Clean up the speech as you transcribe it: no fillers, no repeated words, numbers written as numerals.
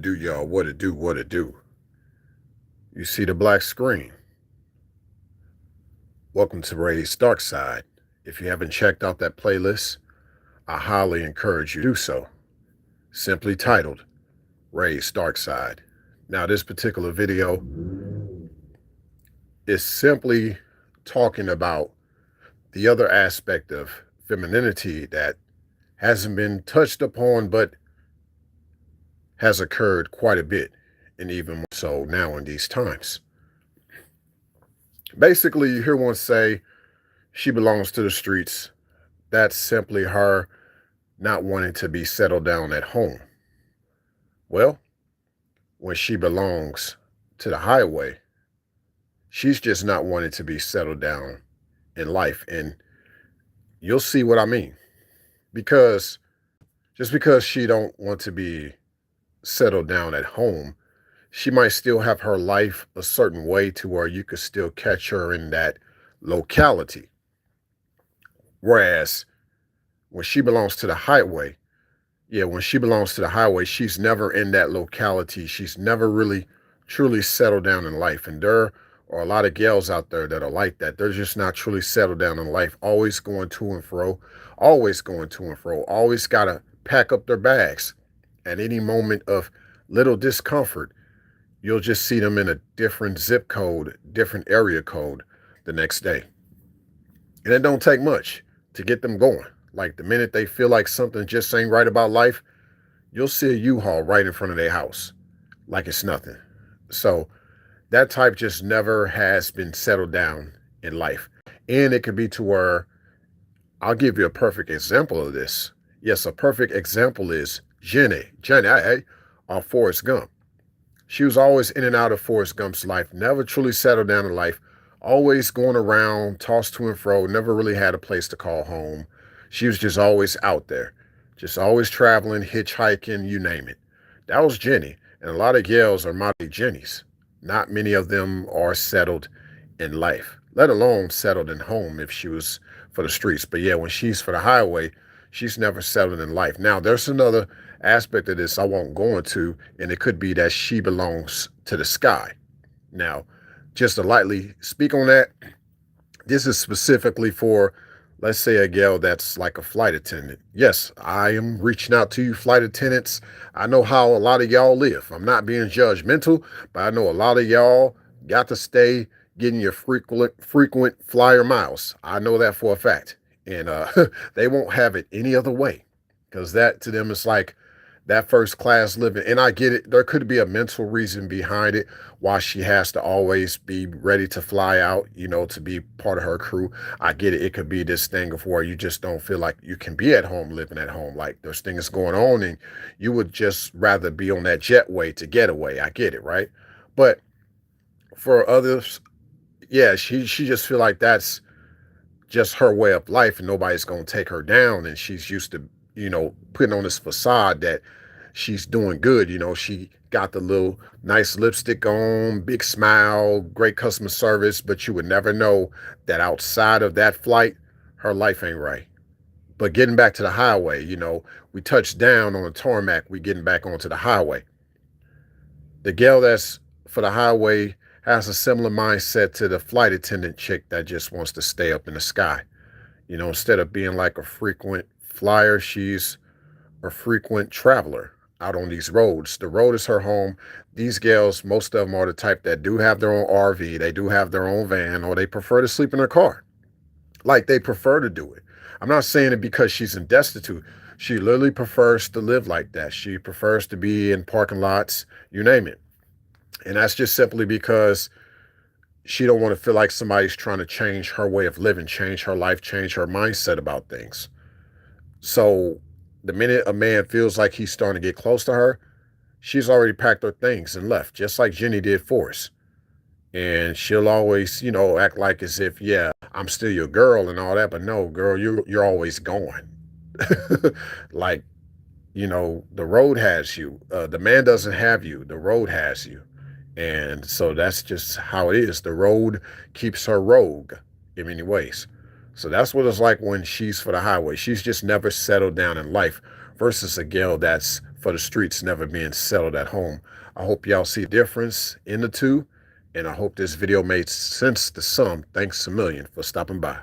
do, y'all? What it do? What it do? You see the black screen. Welcome to Ray's Dark Side. If you haven't checked out that playlist, I highly encourage you to do so. Simply titled Ray's Dark Side. Now, this particular video is simply talking about the other aspect of femininity that hasn't been touched upon but has occurred quite a bit, and even more so now in these times. Basically, you hear one say she belongs to the streets. That's simply her not wanting to be settled down at home. Well, when she belongs to the highway, she's just not wanting to be settled down in life. And you'll see what I mean. Because just because she don't want to be settled down at home, she might still have her life a certain way to where you could still catch her in that locality. Whereas when she belongs to the highway, when she belongs to the highway, she's never in that locality. She's never really truly settled down in life. And there are a lot of gals out there that are like that. They're just not truly settled down in life, always going to and fro, always going to and fro, always got to pack up their bags. At any moment of little discomfort, you'll just see them in a different zip code, different area code the next day. And it don't take much to get them going. Like the minute they feel like something just ain't right about life, you'll see a U-Haul right in front of their house, like it's nothing. So that type just never has been settled down in life. And it could be to where, I'll give you a perfect example of this. Yes, a perfect example is Jenny, Forrest Gump. She was always in and out of Forrest Gump's life, never truly settled down in life, always going around, tossed to and fro, never really had a place to call home. She was just always out there, just always traveling, hitchhiking, you name it. That was Jenny. And a lot of gals are modern Jennies. Not many of them are settled in life, let alone settled in home if she was for the streets. But yeah, when she's for the highway, she's never settled in life. Now, there's another aspect of this I won't go into, and it could be that she belongs to the sky. Now, just to lightly speak on that, this is specifically for, let's say, a gal that's like a flight attendant. Yes, I am reaching out to you, flight attendants. I know how a lot of y'all live. I'm not being judgmental, but I know a lot of y'all got to stay getting your frequent flyer miles. I know that for a fact. And they won't have it any other way, because that to them is like that first class living. And I get it. There could be a mental reason behind it why she has to always be ready to fly out, to be part of her crew. I get it. It could be this thing of where you just don't feel like you can be at home, living at home. Like there's things going on and you would just rather be on that jetway to get away. I get it, right? But for others, yeah, she just feel like that's just her way of life and nobody's going to take her down. And she's used to, putting on this facade that she's doing good. She got the little nice lipstick on, big smile, great customer service, but you would never know that outside of that flight, her life ain't right. But getting back to the highway, we touched down on the tarmac, we getting back onto the highway. The gal that's for the highway has a similar mindset to the flight attendant chick that just wants to stay up in the sky. Instead of being like a frequent flyer, she's a frequent traveler out on these roads. The road is her home. These gals, most of them are the type that do have their own RV, they do have their own van, or they prefer to sleep in their car. Like they prefer to do it. I'm not saying it because she's in destitute. She literally prefers to live like that. She prefers to be in parking lots, you name it. And that's just simply because she don't want to feel like somebody's trying to change her way of living, change her life, change her mindset about things. So the minute a man feels like he's starting to get close to her, she's already packed her things and left, just like Jenny did for us. And she'll always, act like as if, yeah, I'm still your girl and all that. But no, girl, you're always going. Like, the road has you. The man doesn't have you. The road has you. And so that's just how it is. The road keeps her rogue in many ways. So that's what it's like when she's for the highway. She's just never settled down in life versus a girl that's for the streets never being settled at home. I hope y'all see the difference in the two, and I hope this video made sense to some. Thanks a million for stopping by.